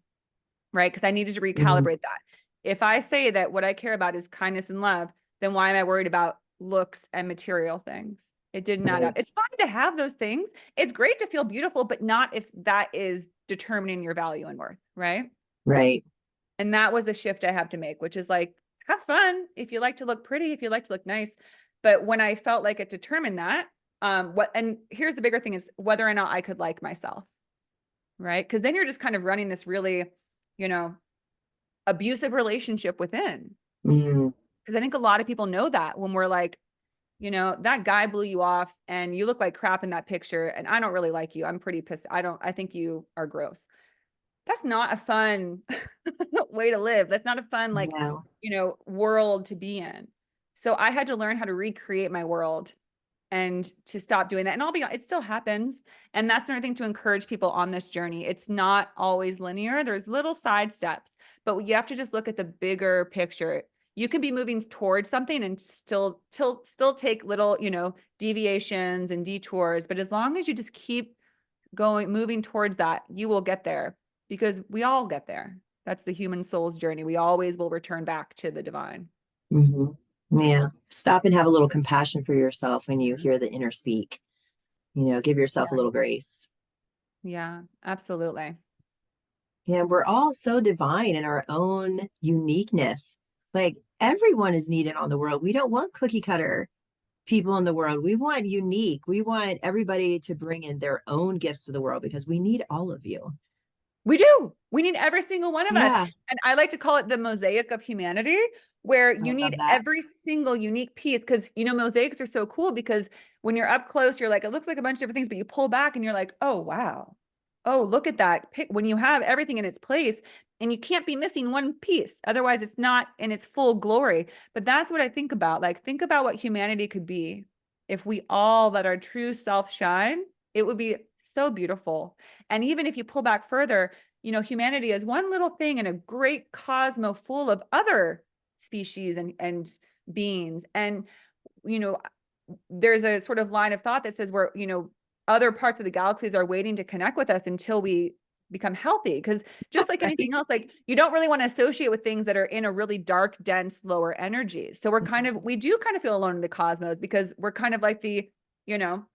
right? Because I needed to Mm. recalibrate that. If I say that what I care about is kindness and love, then why am I worried about looks and material things? It didn't add up. Right. It's fine to have those things. It's great to feel beautiful, but not if that is determining your value and worth, right? Right. And that was the shift I have to make, which is like, have fun if you like to look pretty, if you like to look nice. But when I felt like it determined that, and here's the bigger thing is whether or not I could like myself, right? Because then you're just kind of running this really, you know, abusive relationship within. Mm. Because I think a lot of people know that when we're like, that guy blew you off and you look like crap in that picture, and I don't really like you. I'm pretty pissed. I think you are gross. That's not a fun way to live. That's not a fun, like, No. world to be in. So I had to learn how to recreate my world and to stop doing that. And I'll be, it still happens. And that's another thing to encourage people on this journey. It's not always linear. There's little side steps, but you have to just look at the bigger picture. You can be moving towards something and still take little, deviations and detours. But as long as you just keep moving towards that, you will get there, because we all get there. That's the human soul's journey. We always will return back to the divine. Hmm. Yeah. Stop and have a little compassion for yourself when you hear the inner speak. Give yourself a Yeah. little grace. Yeah, absolutely. Yeah, we're all so divine in our own uniqueness. Like everyone is needed on the world. We don't want cookie cutter people in the world. We want unique. We want everybody to bring in their own gifts to the world because we need all of you. We do. We need every single one of us. Yeah, And I like to call it the mosaic of humanity, where I you love need that. every single unique piece. Because, mosaics are so cool, because when you're up close, you're like, it looks like a bunch of different things, but you pull back and you're like, oh, wow. Oh, look at that. When you have everything in its place, and you can't be missing one piece. Otherwise, it's not in its full glory. But that's what I think about. Like, think about what humanity could be if we all let our true self shine. It would be so beautiful. And even if you pull back further, humanity is one little thing in a great cosmos full of other species and beings. And, you know, there's a sort of line of thought that says where, other parts of the galaxies are waiting to connect with us until we become healthy. Because just like Right. anything else, like, you don't really want to associate with things that are in a really dark, dense, lower energies. So we do kind of feel alone in the cosmos, because we're kind of like the, you know,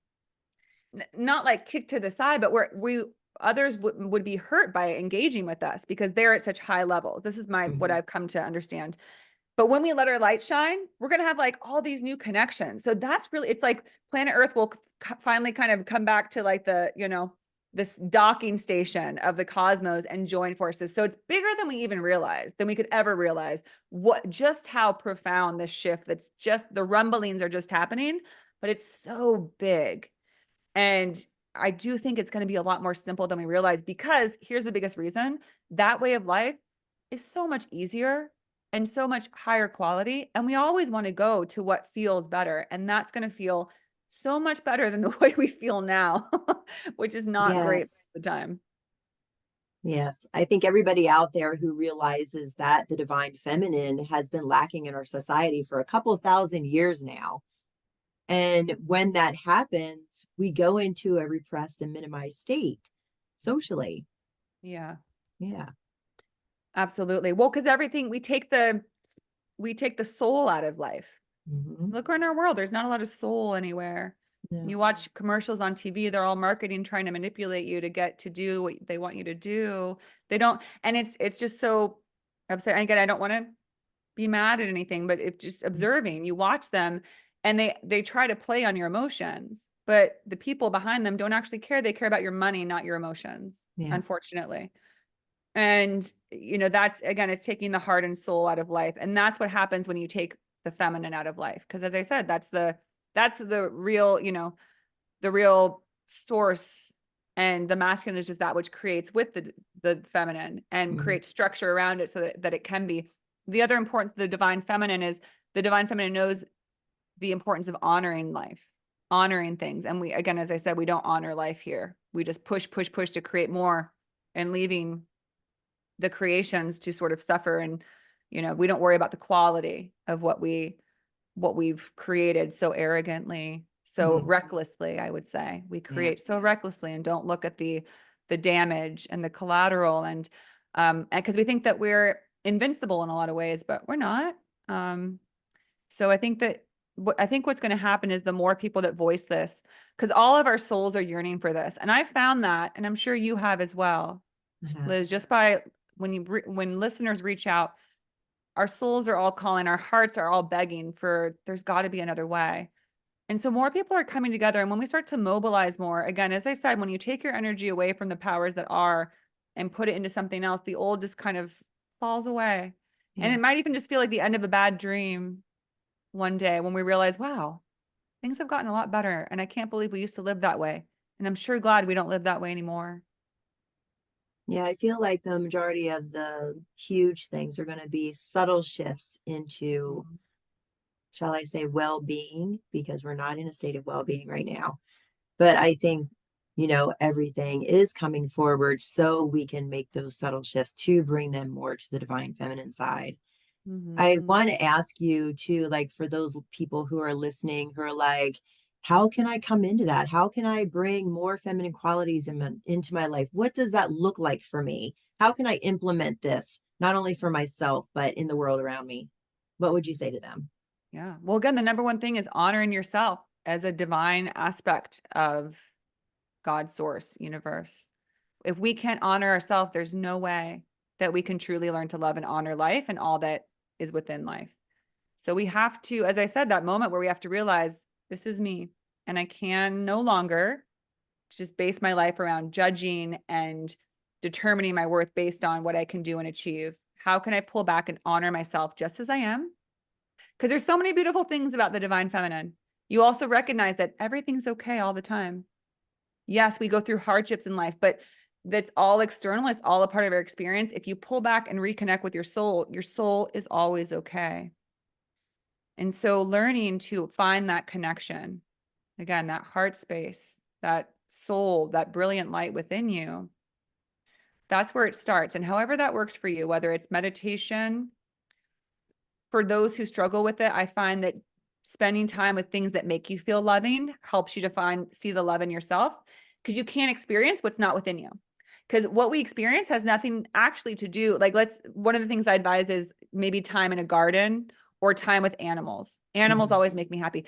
not like kicked to the side, but we others would be hurt by engaging with us because they're at such high levels. This is what Mhm. I've come to understand. But when we let our light shine, we're going to have like all these new connections. So that's really, it's like planet Earth will finally kind of come back to like this docking station of the cosmos and join forces. So it's bigger than we even realized, than we could ever realize, just how profound this shift, that's just the rumblings are just happening, but it's so big. And I do think it's going to be a lot more simple than we realize, because here's the biggest reason: that way of life is so much easier and so much higher quality. And we always want to go to what feels better. And that's going to feel so much better than the way we feel now, which is not great Yes. at the time. Yes. I think everybody out there who realizes that the divine feminine has been lacking in our society for a couple of thousand years now. And when that happens, we go into a repressed and minimized state socially. Yeah, Yeah. absolutely. Well, because everything we take the soul out of life. Hmm. Look around our world. There's not a lot of soul anywhere. No. You watch commercials on TV, they're all marketing, trying to manipulate you to get to do what they want you to do. They don't, and it's just so upset. Again, I don't want to be mad at anything, but it's just observing. You watch them and they try to play on your emotions, but the people behind them don't actually care. They care about your money, not your emotions, Yeah. unfortunately. And, that's again, it's taking the heart and soul out of life. And that's what happens when you take the feminine out of life. Because as I said, that's the real, the real source. And the masculine is just that which creates with the feminine and Hmm. creates structure around it so that it can be. The other important, the divine feminine is the divine feminine knows the importance of honoring life, honoring things. And we, again, as I said, we don't honor life here. We just push, push, push to create more and leaving the creations to sort of suffer. And we don't worry about the quality of what we've created so arrogantly, so Hmm. recklessly. I would say we Yeah. create so recklessly and don't look at the damage and the collateral. And because we think that we're invincible in a lot of ways, but we're not. So I think that I think what's going to happen is the more people that voice this, because all of our souls are yearning for this. And I found that, and I'm sure you have as well, Uh-huh. Liz, just by when listeners reach out, our souls are all calling, our hearts are all begging for there's got to be another way. And so more people are coming together. And when we start to mobilize more, again, as I said, when you take your energy away from the powers that are and put it into something else, the old just kind of falls away. And Yeah. it might even just feel like the end of a bad dream one day when we realize, wow, things have gotten a lot better. And I can't believe we used to live that way. And I'm sure glad we don't live that way anymore. Yeah, I feel like the majority of the huge things are going to be subtle shifts into, Mhm. shall I say, well-being, because we're not in a state of well-being right now. But I think, everything is coming forward so we can make those subtle shifts to bring them more to the divine feminine side. I Mhm. want to ask you too, like for those people who are listening, who are like, how can I come into that? How can I bring more feminine qualities into my life? What does that look like for me? How can I implement this, not only for myself, but in the world around me? What would you say to them? Yeah. Well, again, the number one thing is honoring yourself as a divine aspect of God's source universe. If we can't honor ourselves, there's no way that we can truly learn to love and honor life and all that is within life. So we have to, as I said, that moment where we have to realize this is me and I can no longer just base my life around judging and determining my worth based on what I can do and achieve. How can I pull back and honor myself just as I am? Because there's so many beautiful things about the divine feminine. You also recognize that everything's okay all the time. Yes, we go through hardships in life, but that's all external. It's all a part of our experience. If you pull back and reconnect with your soul is always okay. And so learning to find that connection, again, that heart space, that soul, that brilliant light within you, that's where it starts. And however that works for you, whether it's meditation, for those who struggle with it, I find that spending time with things that make you feel loving helps you to see the love in yourself because you can't experience what's not within you. Because what we experience has nothing actually to do. Like, one of the things I advise is maybe time in a garden or time with animals. Animals Mhm. always make me happy.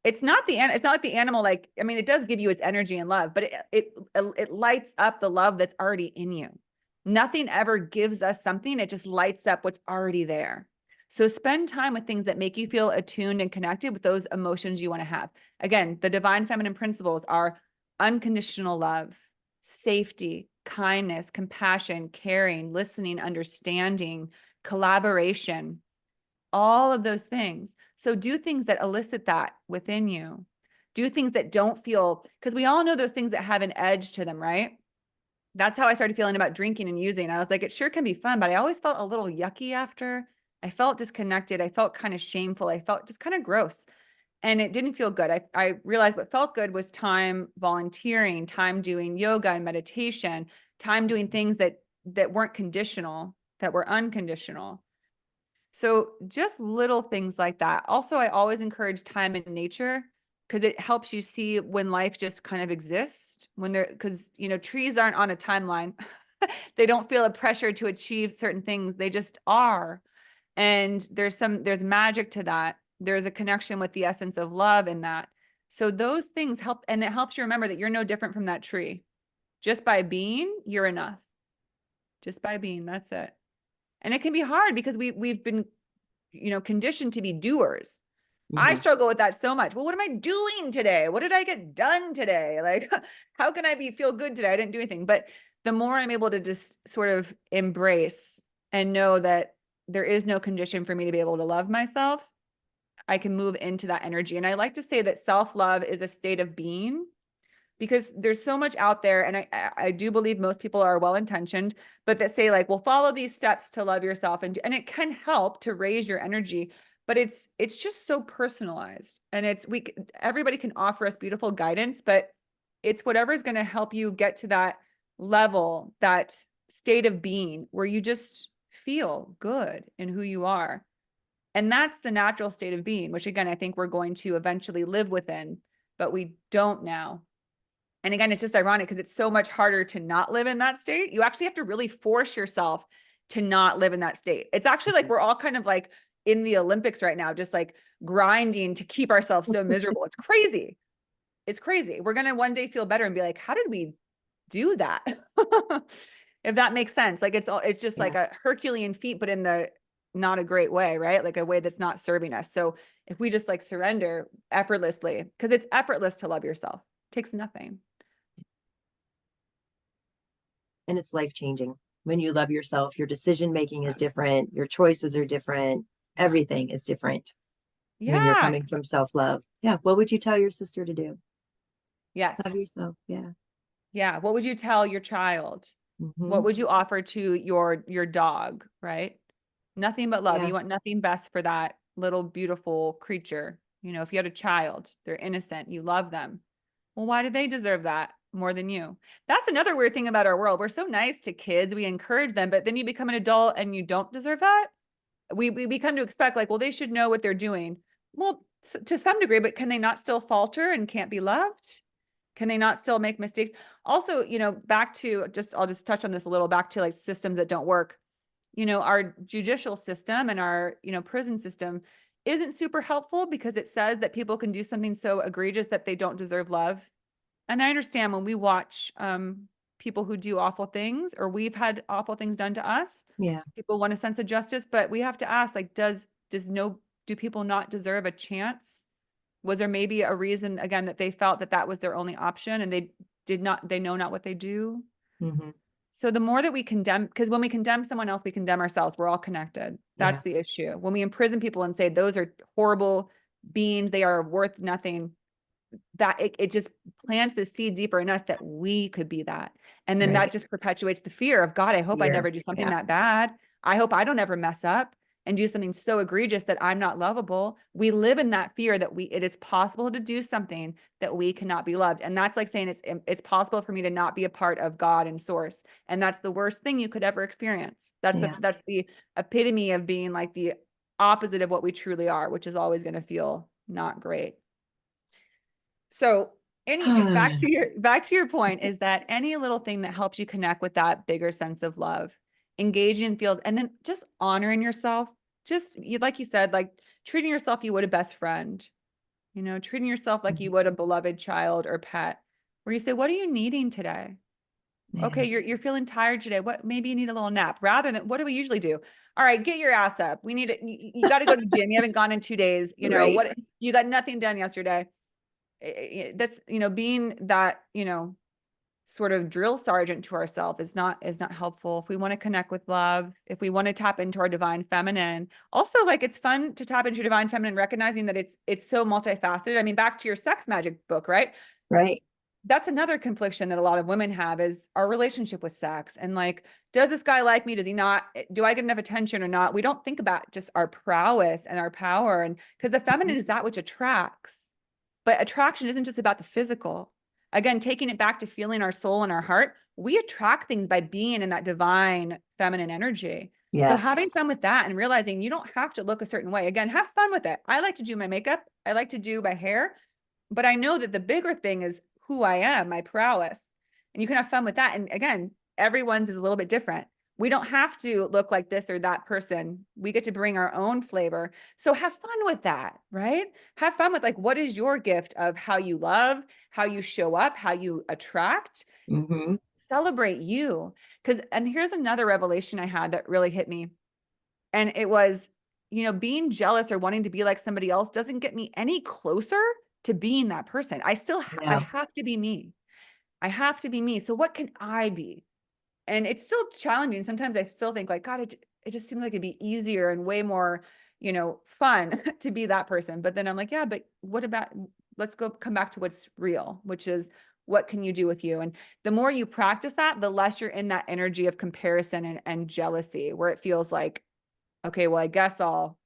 It's not like the animal, like, I mean, it does give you its energy and love, but it lights up the love that's already in you. Nothing ever gives us something. It just lights up what's already there. So spend time with things that make you feel attuned and connected with those emotions you want to have. Again, the divine feminine principles are unconditional love, safety, kindness, compassion, caring, listening, understanding, collaboration, all of those things. So do things that elicit that within you. Do things that don't feel, because we all know those things that have an edge to them, right? That's how I started feeling about drinking and using. I was like, it sure can be fun, but I always felt a little yucky after. I felt disconnected. I felt kind of shameful. I felt just kind of gross. And it didn't feel good. I realized what felt good was time volunteering, time doing yoga and meditation, time doing things that weren't conditional, that were unconditional. So just little things like that. Also, I always encourage time in nature. because it helps you see when life just kind of exists when they're, because, trees aren't on a timeline. They don't feel a pressure to achieve certain things. They just are. And there's magic to that. There's a connection with the essence of love in that. So those things help. And it helps you remember that you're no different from that tree. Just by being, you're enough. Just by being, that's it. And it can be hard because we've been, conditioned to be doers. I Mhm. struggle with that so much. Well, what am I doing today? What did I get done today? Like, how can I feel good today? I didn't do anything. But the more I'm able to just sort of embrace and know that there is no condition for me to be able to love myself, I can move into that energy. And I like to say that self-love is a state of being, because there's so much out there. And I do believe most people are well-intentioned, but that say like, well, follow these steps to love yourself. And it can help to raise your energy, but it's just so personalized. And everybody can offer us beautiful guidance, but it's whatever's going to help you get to that level, that state of being where you just feel good in who you are. And that's the natural state of being, which again, I think we're going to eventually live within, but we don't now. And again, it's just ironic because it's so much harder to not live in that state. You actually have to really force yourself to not live in that state. It's actually like we're all kind of like in the Olympics right now, just like grinding to keep ourselves so miserable. It's crazy. It's crazy. We're going to one day feel better and be like, how did we do that? If that makes sense. Like it's just like Yeah. a Herculean feat, but in the not a great way, right? Like a way that's not serving us. So if we just like surrender effortlessly, because it's effortless to love yourself, it takes nothing. And it's life changing. When you love yourself, your decision making is different, your choices are different, Yeah. everything is different when you're Yeah. coming from self love. Yeah. What would you tell your sister to do? Love Yes. yourself. Yeah. Yeah. What would you tell your child? What Hmm. would you offer to your dog, right? Nothing but love. Yeah. You want nothing best for that little beautiful creature. If you had a child, they're innocent, you love them. Well, why do they deserve that more than you? That's another weird thing about our world. We're so nice to kids, we encourage them, but then you become an adult and you don't deserve that. We become to expect like, well, they should know what they're doing. Well, to some degree, but can they not still falter and can't be loved? Can they not still make mistakes? Also, back to I'll just touch on this a little, back to like systems that don't work. Our judicial system and our, prison system isn't super helpful because it says that people can do something so egregious that they don't deserve love. And I understand when we watch people who do awful things, or we've had awful things done to us, Yeah. people want a sense of justice, but we have to ask, like, do people not deserve a chance? Was there maybe a reason again that they felt that that was their only option and they know not what they do? Hmm. So the more that we condemn, because when we condemn someone else, we condemn ourselves. We're all connected. That's Yeah. the issue. When we imprison people and say those are horrible beings, they are worth nothing, that it just plants the seed deeper in us that we could be that. And then that Right. just perpetuates the fear of, God, I hope I Fear. never do something Yeah. that bad. I hope I don't ever mess up and do something so egregious that I'm not lovable. We live in that fear that it is possible to do something that we cannot be loved. And that's like saying it's possible for me to not be a part of God and source. And that's the worst thing you could ever experience. Yeah. That's the epitome of being like the opposite of what we truly are, which is always going to feel not great. So back to your point is that any little thing that helps you connect with that bigger sense of love, engaging in field, and then just honoring yourself, like you said, like treating yourself you would a best friend, treating yourself like Mhm. you would a beloved child or pet, where you say, what are you needing today? Yeah. Okay, you're feeling tired today. What, maybe you need a little nap, rather than what do we usually do? All right, get your ass up. We need you got to go to the gym. You haven't gone in 2 days. Right. What, you got nothing done yesterday. That's, being that, sort of drill sergeant to ourselves is not helpful. If we want to connect with love, if we want to tap into our divine feminine, also like it's fun to tap into your divine feminine, recognizing that it's so multifaceted. I mean, back to your sex magic book, right? Right. That's another confliction that a lot of women have, is our relationship with sex. And like, does this guy like me? Does he not? Do I get enough attention or not? We don't think about just our prowess and our power. And because the feminine Mhm. is that which attracts. But attraction isn't just about the physical. Again, taking it back to feeling our soul and our heart, we attract things by being in that divine feminine energy. So Yes. having fun with that and realizing you don't have to look a certain way. Again, have fun with it. I like to do my makeup. I like to do my hair. but I know that the bigger thing is who I am, my prowess. And you can have fun with that. And again, everyone's is a little bit different. We don't have to look like this or that person. We get to bring our own flavor. So have fun with that, right? Have fun with like, what is your gift of how you love, how you show up, how you attract? Mm-hmm. Celebrate you. And here's another revelation I had that really hit me. And it was, being jealous or wanting to be like somebody else doesn't get me any closer to being that person. I Yeah. have to be me. I have to be me. So what can I be? And it's still challenging. Sometimes I still think like, God, it just seems like it'd be easier and way more, fun to be that person. But then I'm like, yeah, but what about, let's come back to what's real, which is what can you do with you? And the more you practice that, the less you're in that energy of comparison and jealousy, where it feels like, okay, well, I guess I'll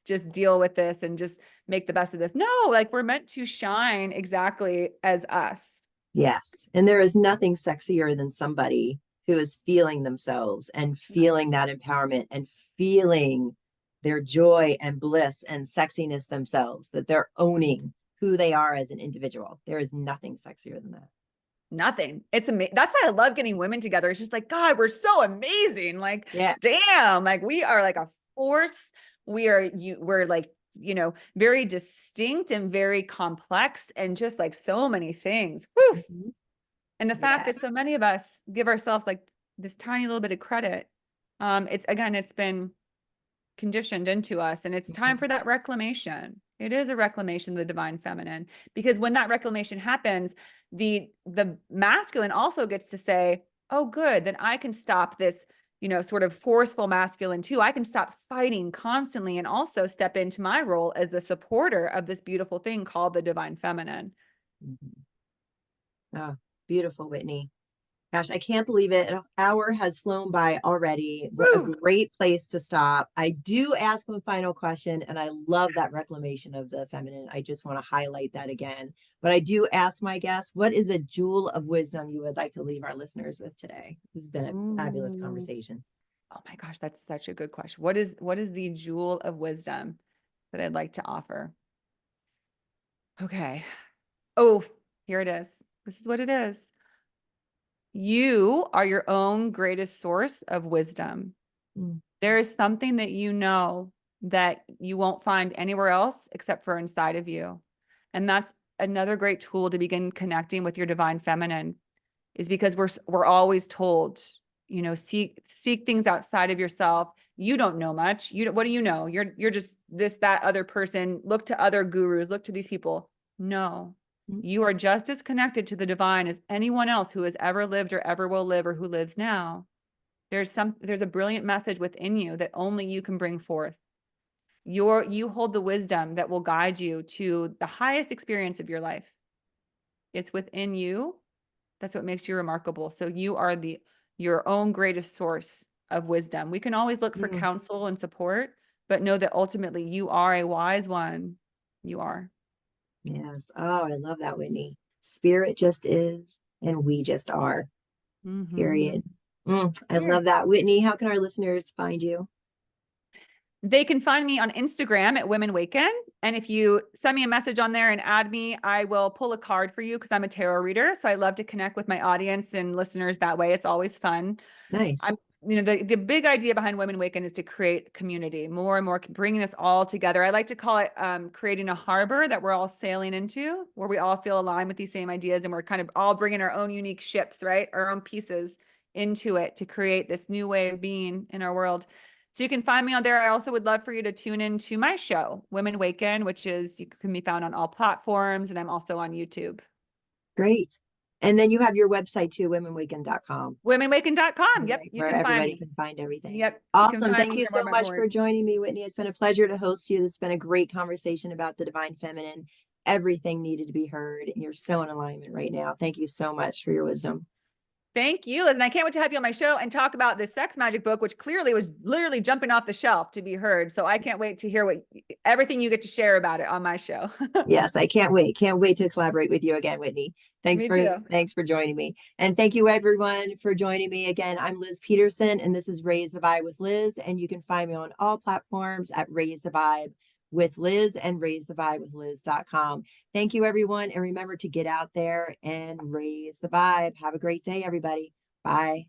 just deal with this and just make the best of this. No, like we're meant to shine exactly as us. Yes. And there is nothing sexier than somebody who is feeling themselves and feeling Yes. that empowerment and feeling their joy and bliss and sexiness themselves, that they're owning who they are as an individual. There is nothing sexier than that. Nothing. It's amazing. That's why I love getting women together. It's just like, God, we're so amazing. Like, Yeah. damn, like we are like a force. We're like, very distinct and very complex and just like so many things. Whew. Mhm. And the fact that Yes. so many of us give ourselves like this tiny little bit of credit. It's been conditioned into us, and it's time Mhm. for that reclamation. It is a reclamation of the divine feminine, because when that reclamation happens, the masculine also gets to say, oh good, then I can stop this, sort of forceful masculine too. I can stop fighting constantly and also step into my role as the supporter of this beautiful thing called the divine feminine. Mhm. Oh, beautiful, Whitney. Gosh, I can't believe it. An hour has flown by already. What a Woo! great place to stop. I do ask one final question, and I love that reclamation of the feminine. I just want to highlight that again. But I do ask my guests, what is a jewel of wisdom you would like to leave our listeners with today? This has been a fabulous Ooh. conversation. Oh my gosh, that's such a good question. What is the jewel of wisdom that I'd like to offer? Okay. Oh, here it is. This is what it is. You are your own greatest source of wisdom. Mm, There is something that you know that you won't find anywhere else except for inside of you. And that's another great tool to begin connecting with your divine feminine, is because we're always told, seek things outside of yourself. You don't know much. What do you know? You're just this, that other person. Look to other gurus, look to these people. No. mm, You are just as connected to the divine as anyone else who has ever lived or ever will live or who lives now. There's a brilliant message within you that only you can bring forth. You hold the wisdom that will guide you to the highest experience of your life. It's within you. That's what makes you remarkable. So you are your own greatest source of wisdom. We can always look for mm. counsel and support, but know that ultimately you are a wise one. You are. Yes. Oh, I love that, Whitney. Spirit just is, and we just are. Mm-hmm. Period. I love Here. that. Whitney, how can our listeners find you? They can find me on Instagram at Women Waken. And if you send me a message on there and add me, I will pull a card for you because I'm a tarot reader. So I love to connect with my audience and listeners that way. It's always fun. Nice. I'm, the big idea behind Women Waken is to create community, more and more bringing us all together. I like to call it creating a harbor that we're all sailing into, where we all feel aligned with these same ideas, and we're kind of all bringing our own unique ships, right? Our own pieces into it to create this new way of being in our world. So you can find me on there. I also would love for you to tune into my show, Women Waken, which you can be found on all platforms, and I'm also on YouTube. Great. And then you have your website too, womenwaken.com, Womenwaken.com. Yep, right? you Where can find everybody me. can find everything. Yep, you can Awesome. find Thank me, you hear more so about my much for work. joining me, Whitney. It's been a pleasure to host you. It's been a great conversation about the divine feminine. Everything needed to be heard, and you're so in alignment right now. Thank you so much for your wisdom. Thank you. And I can't wait to have you on my show and talk about this sex magic book, which clearly was literally jumping off the shelf to be heard. So I can't wait to hear everything you get to share about it on my show. Yes, I can't wait. Can't wait to collaborate with you again, Whitney. Me too. Thanks for joining me. And thank you everyone for joining me again. I'm Liz Peterson and this is Raise the Vibe with Liz, and you can find me on all platforms at Raise the Vibe with Liz and raisethevibe.com. Thank you, everyone. And remember to get out there and raise the vibe. Have a great day, everybody. Bye.